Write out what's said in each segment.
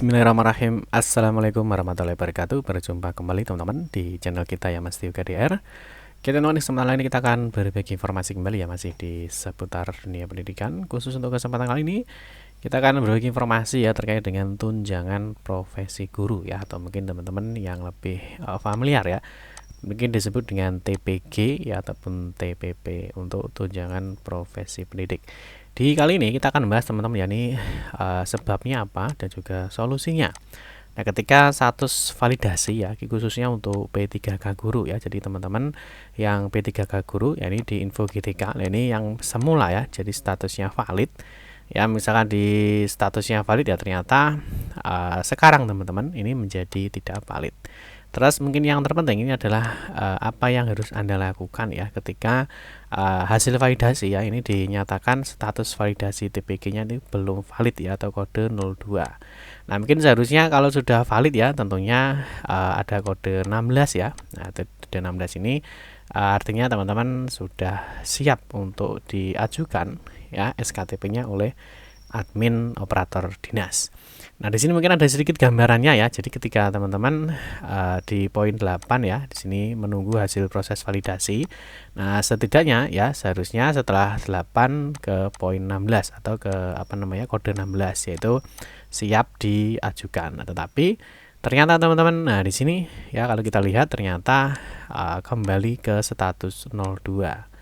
Bismillahirrahmanirrahim. Assalamualaikum warahmatullahi wabarakatuh. Berjumpa kembali teman-teman di channel kita ya Mas Tio KDR. Kita nih kesempatan ini kita akan berbagi informasi kembali ya, masih di seputar dunia pendidikan. Khusus untuk kesempatan kali ini kita akan berbagi informasi ya terkait dengan tunjangan profesi guru ya, atau mungkin teman-teman yang lebih familiar ya, mungkin disebut dengan TPG ya ataupun TPP untuk tunjangan profesi pendidik. Di kali ini kita akan membahas teman-teman ya nih sebabnya apa dan juga solusinya. Nah, ketika status validasi ya, khususnya untuk P3K guru ya. Jadi teman-teman yang P3K guru ya, ini di info GTK. Nah, ini yang semula ya, jadi statusnya valid. Ya, misalkan di statusnya valid ya, ternyata sekarang teman-teman ini menjadi tidak valid. Terus mungkin yang terpenting ini adalah apa yang harus Anda lakukan ya ketika hasil validasi ya ini dinyatakan status validasi TPG-nya ini belum valid ya, atau kode 02. Nah, mungkin seharusnya kalau sudah valid ya tentunya ada kode 16 ya. Nah, kode 16 ini artinya teman-teman sudah siap untuk diajukan ya SKTP-nya oleh admin operator dinas. Nah, di sini mungkin ada sedikit gambarannya ya. Jadi ketika teman-teman di poin 8 ya, di sini menunggu hasil proses validasi. Nah, setidaknya ya seharusnya setelah 8 ke poin 16 atau ke kode 16, yaitu siap diajukan. Nah, tetapi ternyata teman-teman, nah di sini ya kalau kita lihat ternyata kembali ke status 02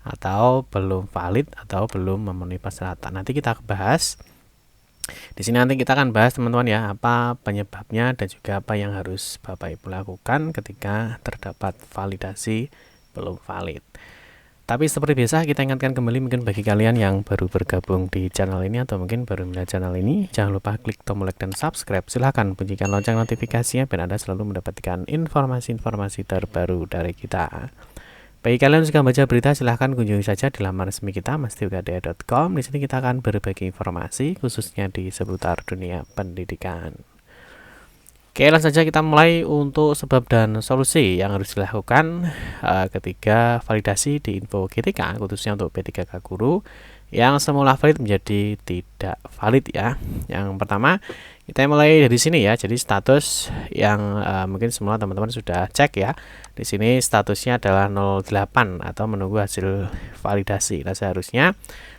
atau belum valid atau belum memenuhi persyaratan. Nanti kita bahas di sini, nanti kita akan bahas teman-teman ya apa penyebabnya dan juga apa yang harus Bapak Ibu lakukan ketika terdapat validasi belum valid. Tapi seperti biasa kita ingatkan kembali, mungkin bagi kalian yang baru bergabung di channel ini atau mungkin baru melihat channel ini, jangan lupa klik tombol like dan subscribe. Silahkan bunyikan lonceng notifikasinya biar Anda selalu mendapatkan informasi-informasi terbaru dari kita. Bagi kalian yang suka baca berita, silahkan kunjungi saja di laman resmi kita mastiokdr.com. Di sini kita akan berbagi informasi khususnya di seputar dunia pendidikan. Oke, langsung saja kita mulai untuk sebab dan solusi yang harus dilakukan ketika validasi di info GTK, khususnya untuk P3K guru yang semula valid menjadi tidak valid ya. Yang pertama, kita mulai dari sini ya. Jadi status yang mungkin semua teman-teman sudah cek ya. Di sini statusnya adalah 08 atau menunggu hasil validasi. Nah, seharusnya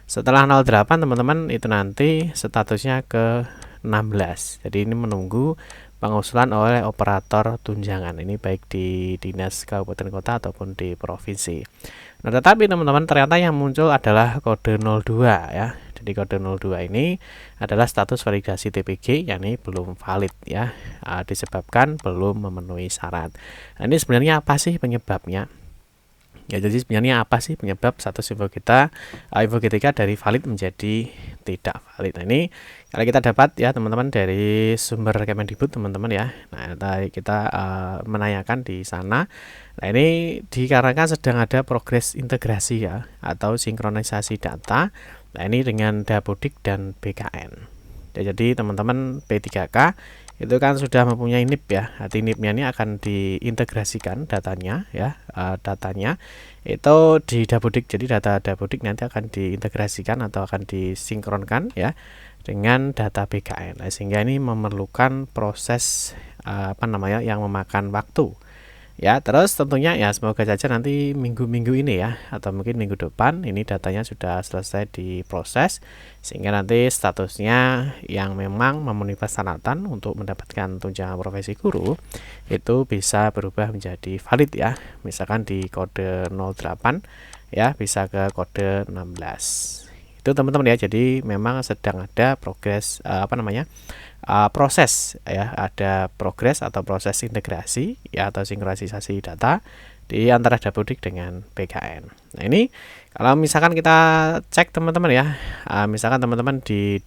setelah 08 teman-teman itu nanti statusnya ke 16. Jadi ini menunggu pengusulan oleh operator tunjangan. Ini baik di dinas kabupaten kota ataupun di provinsi. Nah, tetapi teman-teman ternyata yang muncul adalah kode 02 ya. Jadi kode 02 ini adalah status validasi TPG yang ini belum valid ya, disebabkan belum memenuhi syarat. Nah, ini sebenarnya apa sih penyebabnya? Ya, jadi sebenarnya apa sih penyebab status info GTK dari valid menjadi tidak valid? Nah, ini kalau kita dapat ya teman-teman dari sumber Kemendikbud teman-teman ya. Nah, tadi kita menanyakan di sana. Nah, ini dikarenakan sedang ada progres integrasi ya atau sinkronisasi data. Nah, ini dengan Dapodik dan BKN. Ya, jadi teman-teman P3K itu kan sudah mempunyai NIP ya. Arti NIP-nya ini akan diintegrasikan datanya ya, datanya itu di Dapodik. Jadi data Dapodik nanti akan diintegrasikan atau akan disinkronkan ya dengan data BKN. Nah, sehingga ini memerlukan proses yang memakan waktu. Ya, terus tentunya ya semoga saja nanti minggu-minggu ini ya atau mungkin minggu depan ini datanya sudah selesai diproses sehingga nanti statusnya yang memang memenuhi persyaratan untuk mendapatkan tunjangan profesi guru itu bisa berubah menjadi valid ya. Misalkan di kode 08 ya bisa ke kode 16. Itu teman-teman ya. Jadi memang sedang ada progres proses ya, ada progres atau proses integrasi ya atau sinkronisasi data di antara Dapodik dengan BKN. Nah, ini kalau misalkan kita cek teman-teman ya, misalkan teman-teman di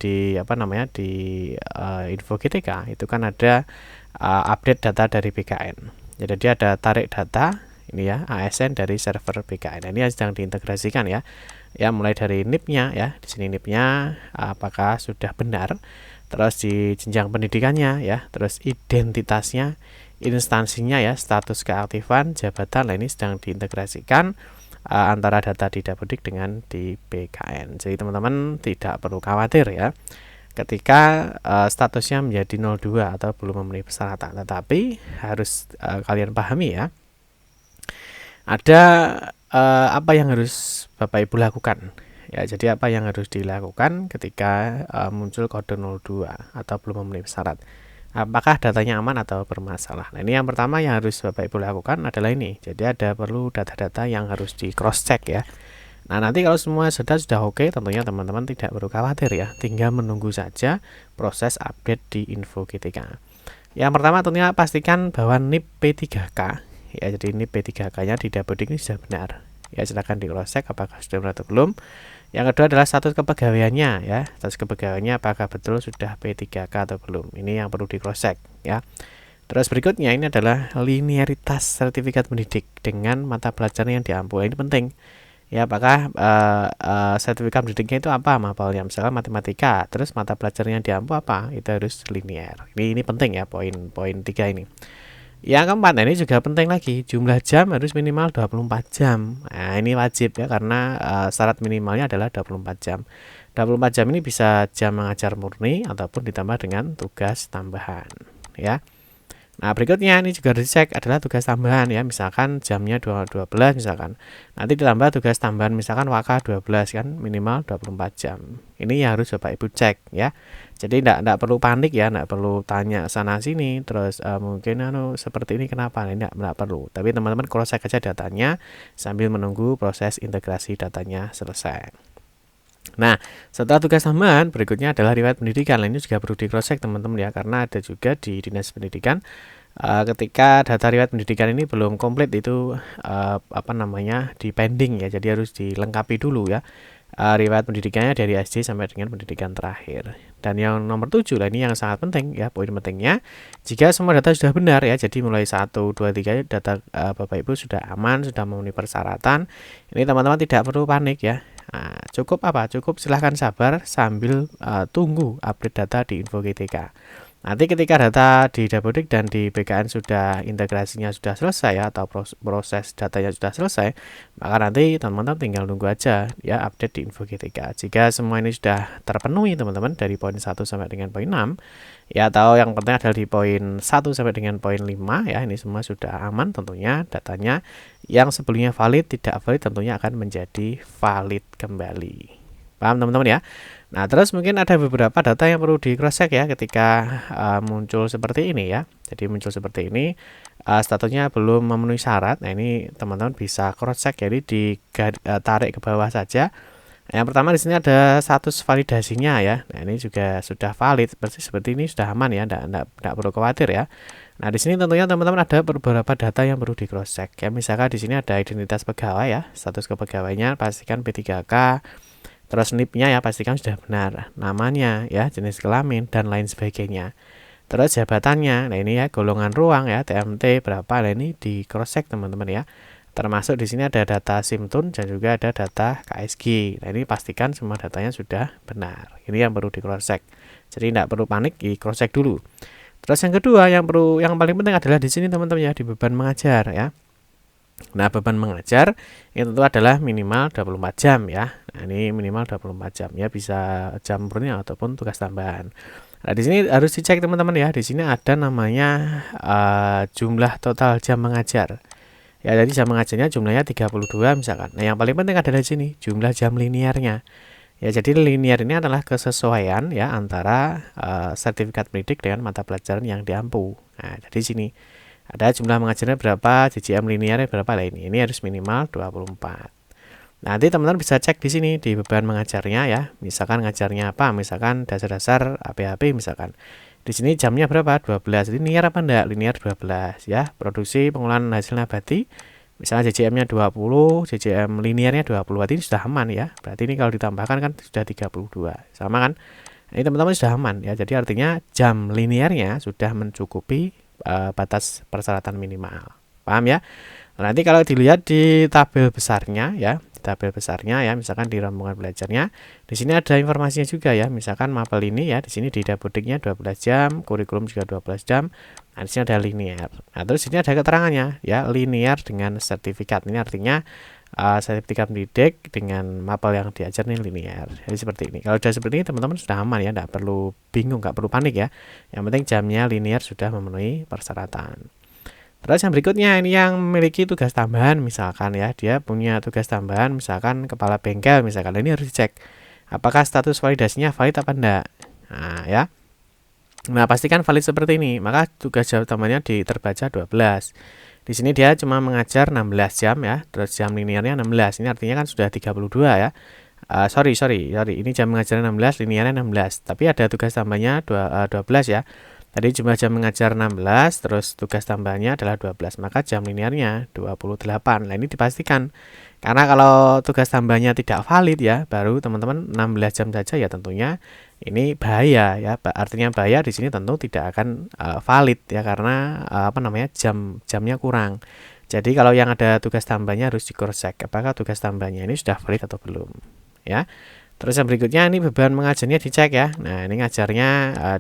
info GTK itu kan ada update data dari BKN. Jadi ada tarik data ini ya ASN dari server BKN. Nah, ini yang sedang diintegrasikan ya. Ya, mulai dari NIP-nya ya. Di sini NIP-nya apakah sudah benar, terus di jenjang pendidikannya ya, terus identitasnya, instansinya ya, status keaktifan jabatan. Nah, ini sedang diintegrasikan antara data di Dapodik dengan di BKN. Jadi teman-teman tidak perlu khawatir ya. ketika statusnya menjadi 02 atau belum memenuhi persyaratan. Tetapi harus kalian pahami ya, ada apa yang harus Bapak Ibu lakukan. Ya, jadi apa yang harus dilakukan ketika muncul kode 02 atau belum memenuhi syarat? Apakah datanya aman atau bermasalah? Nah, ini yang pertama yang harus Bapak Ibu lakukan adalah ini. Jadi ada perlu data-data yang harus di cross check ya. Nah, nanti kalau semua sudah oke, tentunya teman-teman tidak perlu khawatir ya. Tinggal menunggu saja proses update di Info GTK. Yang pertama tentunya pastikan bahwa NIP P3K ya. Jadi NIP P3K-nya di Dapodik ini sudah benar. Ya, silakan di cross check apakah sudah benar atau belum. Yang kedua adalah status kepegawaiannya ya. Status kepegawaiannya apakah betul sudah P3K atau belum. Ini yang perlu di cross check ya. Terus berikutnya ini adalah linearitas sertifikat pendidik dengan mata pelajaran yang diampu. Ini penting. Ya, apakah sertifikat pendidiknya itu apa mapelnya? Misalkan matematika, terus mata pelajaran yang diampu apa? Itu harus linear. Ini penting ya, poin 3 ini. Yang keempat, ini juga penting lagi, jumlah jam harus minimal 24 jam. Nah, ini wajib ya, karena syarat minimalnya adalah 24 jam. 24 jam ini bisa jam mengajar murni ataupun ditambah dengan tugas tambahan ya. Nah, berikutnya ini juga harus dicek adalah tugas tambahan ya. Misalkan jamnya 12 misalkan. Nanti ditambah tugas tambahan misalkan waka 12 kan minimal 24 jam. Ini yang harus Bapak Ibu cek ya. Jadi tidak perlu panik ya, tidak perlu tanya sana sini terus mungkin seperti ini kenapa? Tidak perlu. Tapi teman-teman cross check aja datanya sambil menunggu proses integrasi datanya selesai. Nah, setelah tugas tambahan, berikutnya adalah riwayat pendidikan. Ini juga perlu di cross check teman-teman ya, karena ada juga di Dinas Pendidikan ketika data riwayat pendidikan ini belum komplit itu di pending ya. Jadi harus dilengkapi dulu ya. Riwayat pendidikannya dari SD sampai dengan pendidikan terakhir. Dan yang nomor 7 lah, ini yang sangat penting ya, poin pentingnya. Jika semua data sudah benar ya, jadi mulai 1, 2, 3 data Bapak Ibu sudah aman, sudah memenuhi persyaratan. Ini teman-teman tidak perlu panik ya. Nah, cukup silahkan sabar sambil tunggu update data di Info GTK. Nanti ketika data di Dapodik dan di BKN sudah integrasinya sudah selesai ya, atau proses datanya sudah selesai, maka nanti teman-teman tinggal nunggu aja ya update di Info GTK. Jika semua ini sudah terpenuhi teman-teman dari poin 1 sampai dengan poin 6 ya, atau yang penting adalah di poin 1 sampai dengan poin 5 ya, ini semua sudah aman tentunya, datanya yang sebelumnya valid tidak valid tentunya akan menjadi valid kembali. Paham teman-teman ya? Nah, terus mungkin ada beberapa data yang perlu di cross check ya ketika muncul seperti ini ya. Jadi muncul seperti ini, statusnya belum memenuhi syarat. Nah, ini teman-teman bisa cross check, jadi ditarik ke bawah saja. Yang pertama di sini ada status validasinya ya. Nah, ini juga sudah valid, seperti ini sudah aman ya, tidak perlu khawatir ya. Nah, di sini tentunya teman-teman ada beberapa data yang perlu di cross check. Ya, misalkan di sini ada identitas pegawai ya, status kepegawaiannya pastikan P3K. Terus NIP-nya ya pastikan sudah benar, namanya ya, jenis kelamin dan lain sebagainya. Terus jabatannya, nah ini ya golongan ruang ya, TMT berapa, nah ini di cross check teman-teman ya. Termasuk di sini ada data SIMTUN dan juga ada data KSG. Nah, ini pastikan semua datanya sudah benar. Ini yang perlu di cross check. Jadi tidak perlu panik, di cross check dulu. Terus yang kedua yang paling penting adalah di sini teman-teman ya, di beban mengajar ya. Nah, beban mengajar itu adalah minimal 24 jam ya. Nah, ini minimal 24 jam ya, bisa jam murni ataupun tugas tambahan. Nah, di sini harus dicek teman-teman ya. Di sini ada namanya jumlah total jam mengajar. Ya, jadi jam mengajarnya jumlahnya 32 misalkan. Nah, yang paling penting adalah di sini jumlah jam linearnya. Ya, jadi linear ini adalah kesesuaian ya antara sertifikat pendidik dengan mata pelajaran yang diampu. Nah, jadi sini ada jumlah mengajarnya berapa, JJM linearnya berapa lah ini. Ini harus minimal 24. Nanti teman-teman bisa cek di sini di beban mengajarnya ya. Misalkan ngajarnya apa? Misalkan dasar-dasar APHP misalkan. Di sini jamnya berapa? 12. Jadi linear apa enggak? Linear 12 ya. Produksi pengolahan hasil nabati misalnya JJM-nya 20, JJM linearnya 20. Berarti ini sudah aman ya. Berarti ini kalau ditambahkan kan sudah 32. Sama kan? Ini teman-teman sudah aman ya. Jadi artinya jam linearnya sudah mencukupi batas persyaratan minimal. Paham ya? Nanti kalau dilihat di tabel besarnya ya, tabel besarnya ya, misalkan di rombongan belajarnya. Di sini ada informasinya juga ya, misalkan mapel ini ya, di sini di Dapodiknya 12 jam, kurikulum juga 12 jam. Nah, di sini ada linear. Nah, terus di sini ada keterangannya ya, linear dengan sertifikat. Ini artinya sertifikat pendidik dengan mapel yang diajar nih linear. Jadi seperti ini. Kalau sudah seperti ini teman-teman sudah aman ya, tidak perlu bingung, nggak perlu panik ya. Yang penting jamnya linear sudah memenuhi persyaratan. Terus yang berikutnya ini yang memiliki tugas tambahan misalkan ya, dia punya tugas tambahan misalkan kepala bengkel misalkan, ini harus dicek apakah status validasinya valid apa enggak. Nah ya, nah pastikan valid seperti ini, maka tugas jam tambahannya terbaca 12. Di sini dia cuma mengajar 16 jam ya, terus jam linearnya 16, ini artinya kan sudah 32 ya. Sorry, ini jam mengajarnya 16, linearnya 16, tapi ada tugas tambahnya 12 ya. Tadi jumlah jam mengajar 16, terus tugas tambahannya adalah 12, maka jam linearnya 28. Nah ini dipastikan, karena kalau tugas tambahnya tidak valid ya, baru teman-teman 16 jam saja ya, tentunya ini bahaya ya. Artinya bahaya di sini tentu tidak akan valid ya, karena jamnya kurang. Jadi kalau yang ada tugas tambahnya harus di cross check apakah tugas tambahnya ini sudah valid atau belum ya. Terus yang berikutnya ini beban mengajarnya dicek ya. Nah ini ngajarnya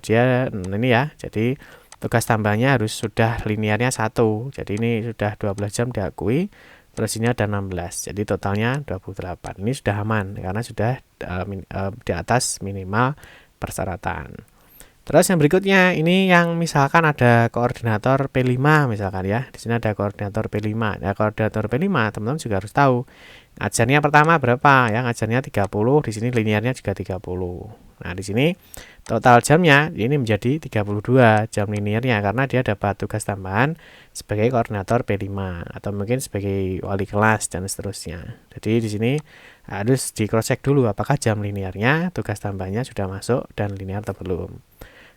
dia ini ya, jadi tugas tambahnya harus sudah linearnya 1, jadi ini sudah 12 jam diakui, terus ini ada 16, jadi totalnya 28. Ini sudah aman karena sudah di atas minimal persyaratan. Terus yang berikutnya ini yang misalkan ada koordinator P5 misalkan ya. Di sini ada koordinator P5. Nah, koordinator P5 teman-teman juga harus tahu ngajarnya pertama berapa ya, ngajarnya 30, di sini linearnya juga 30. Nah, di sini total jamnya ini menjadi 32 jam linearnya karena dia dapat tugas tambahan sebagai koordinator P5 atau mungkin sebagai wali kelas dan seterusnya. Jadi di sini harus di cross check dulu apakah jam linearnya, tugas tambahnya sudah masuk dan linear atau belum.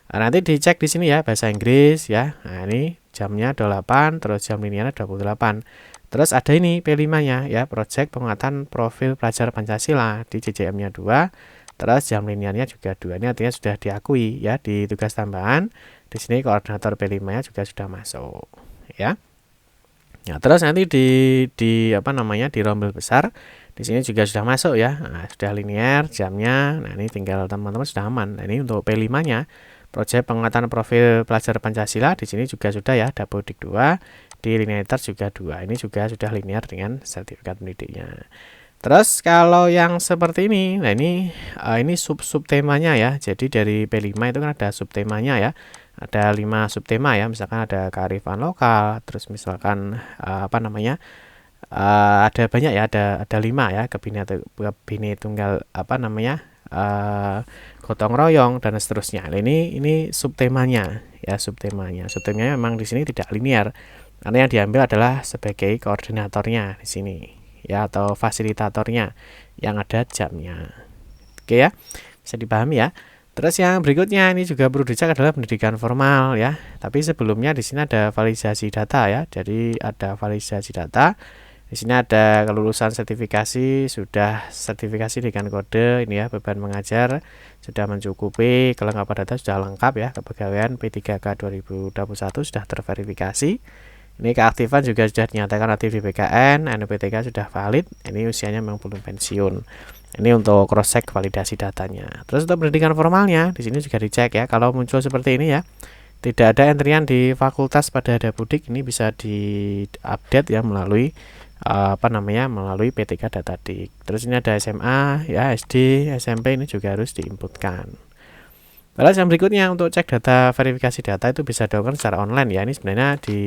Nah, nanti dicek di sini ya bahasa Inggris ya. Nah, ini jamnya 28, terus jam linearnya 28. Terus ada ini P5-nya ya, project penguatan profil pelajar Pancasila di JJM-nya 2, terus jam linearnya juga 2. Ini artinya sudah diakui ya di tugas tambahan. Di sini koordinator P5-nya juga sudah masuk ya. Nah, terus nanti di rombel besar di sini juga sudah masuk ya. Nah, sudah linear jamnya. Nah, ini tinggal teman-teman sudah aman. Nah, ini untuk P5-nya proyek penguatan profil pelajar Pancasila di sini juga sudah ya, Dapodik 2, di linearitas juga 2. Ini juga sudah linear dengan sertifikat pendidiknya. Terus kalau yang seperti ini, nah ini sub-temanya ya. Jadi dari P5 itu kan ada subtemanya ya. Ada 5 subtema ya, misalkan ada kearifan lokal, terus misalkan ada banyak ya, ada 5 ya, kebine tunggal gotong royong dan seterusnya. Nah, ini subtemanya ya, subtemanya memang di sini tidak linear karena yang diambil adalah sebagai koordinatornya di sini ya, atau fasilitatornya yang ada jamnya. Oke ya, bisa dipahami ya. Terus yang berikutnya ini juga perlu dicek adalah pendidikan formal ya. Tapi sebelumnya di sini ada validasi data ya. Jadi ada validasi data. Di sini ada kelulusan sertifikasi, sudah sertifikasi dengan kode ini ya, beban mengajar sudah mencukupi, kelengkapan data sudah lengkap ya, kepegawaian P3K 2021 sudah terverifikasi. Ini keaktifan juga sudah dinyatakan aktif di BKN, NPTK sudah valid, ini usianya memang belum pensiun. Ini untuk cross check validasi datanya. Terus untuk pendidikan formalnya di sini juga dicek ya, kalau muncul seperti ini ya, tidak ada entrian di fakultas pada Dapodik, ini bisa diupdate ya melalui melalui PTK Datadik. Terus ini ada SMA ya, SD, SMP, ini juga harus diinputkan. Lalu yang berikutnya untuk cek data, verifikasi data itu bisa dilakukan secara online ya. Ini sebenarnya di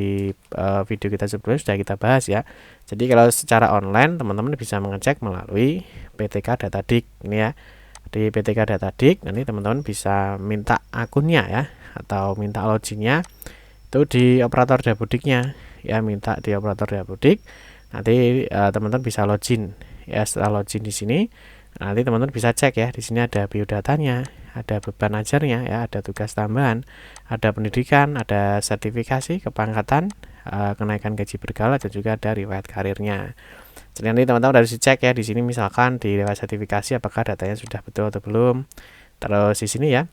video kita sebelumnya sudah kita bahas ya. Jadi kalau secara online teman-teman bisa mengecek melalui PTK Datadik ini ya. Di PTK Datadik nanti teman-teman bisa minta akunnya ya, atau minta loginnya itu di operator Dapodiknya ya, minta di operator Dapodik. Nanti teman-teman bisa login ya. Setelah login di sini nanti teman-teman bisa cek ya, di sini ada biodatanya, ada beban ajarnya ya, ada tugas tambahan, ada pendidikan, ada sertifikasi, kepangkatan, kenaikan gaji berkala, dan juga ada riwayat karirnya. Jadi nanti teman-teman harus dicek ya, di sini misalkan di riwayat sertifikasi apakah datanya sudah betul atau belum. Terus di sini ya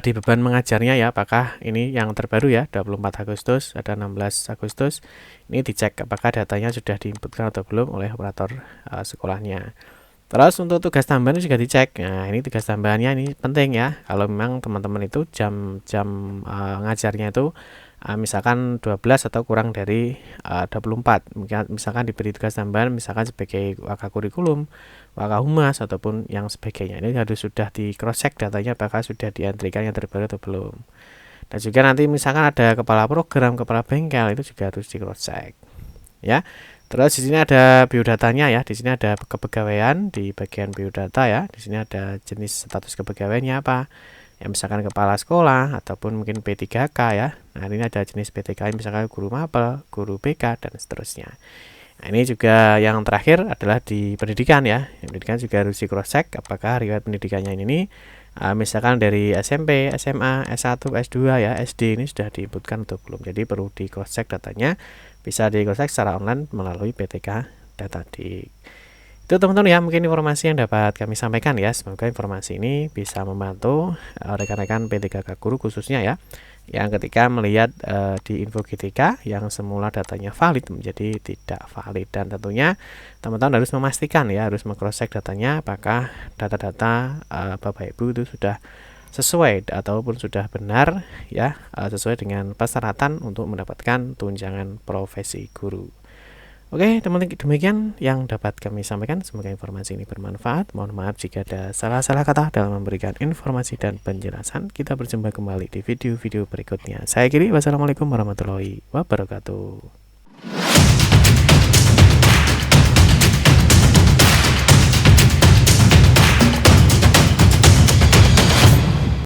di beban mengajarnya ya, apakah ini yang terbaru ya 24 Agustus, ada 16 Agustus, ini dicek apakah datanya sudah diinputkan atau belum oleh operator sekolahnya. Terus untuk tugas tambahan juga dicek. Nah, ini tugas tambahannya ini penting ya. Kalau memang teman-teman itu jam ngajarnya itu misalkan 12 atau kurang dari 24. Misalkan diberi tugas tambahan misalkan sebagai waka kurikulum, waka humas ataupun yang sebagainya. Ini harus sudah di cross check datanya apakah sudah diantrikan yang terbaru atau belum. Dan juga nanti misalkan ada kepala program, kepala bengkel itu juga harus di cross check. Ya. Terus di sini ada biodatanya ya. Di sini ada kepegawaian di bagian biodata ya. Di sini ada jenis status kepegawaiannya apa. Ya misalkan kepala sekolah ataupun mungkin P3K ya. Nah, ini ada jenis P3K misalkan guru mapel, guru BK dan seterusnya. Nah, ini juga yang terakhir adalah di pendidikan ya. Pendidikan juga harus di cross check apakah riwayat pendidikannya ini misalkan dari SMP, SMA, S1, S2 ya, SD ini sudah diinputkan atau belum. Jadi perlu di cross check datanya. Bisa di cross check secara online melalui PTK Datadik. Itu teman-teman ya, mungkin informasi yang dapat kami sampaikan ya. Semoga informasi ini bisa membantu rekan-rekan P3K Guru khususnya ya, yang ketika melihat di info GTK yang semula datanya valid menjadi tidak valid. Dan tentunya teman-teman harus memastikan ya, harus meng-cross check datanya apakah data-data Bapak Ibu itu sudah sesuai ataupun sudah benar ya, sesuai dengan persyaratan untuk mendapatkan tunjangan profesi guru. Oke, teman-teman, demikian yang dapat kami sampaikan. Semoga informasi ini bermanfaat. Mohon maaf jika ada salah-salah kata dalam memberikan informasi dan penjelasan. Kita berjumpa kembali di video-video berikutnya. Saya Giri, wassalamualaikum warahmatullahi wabarakatuh.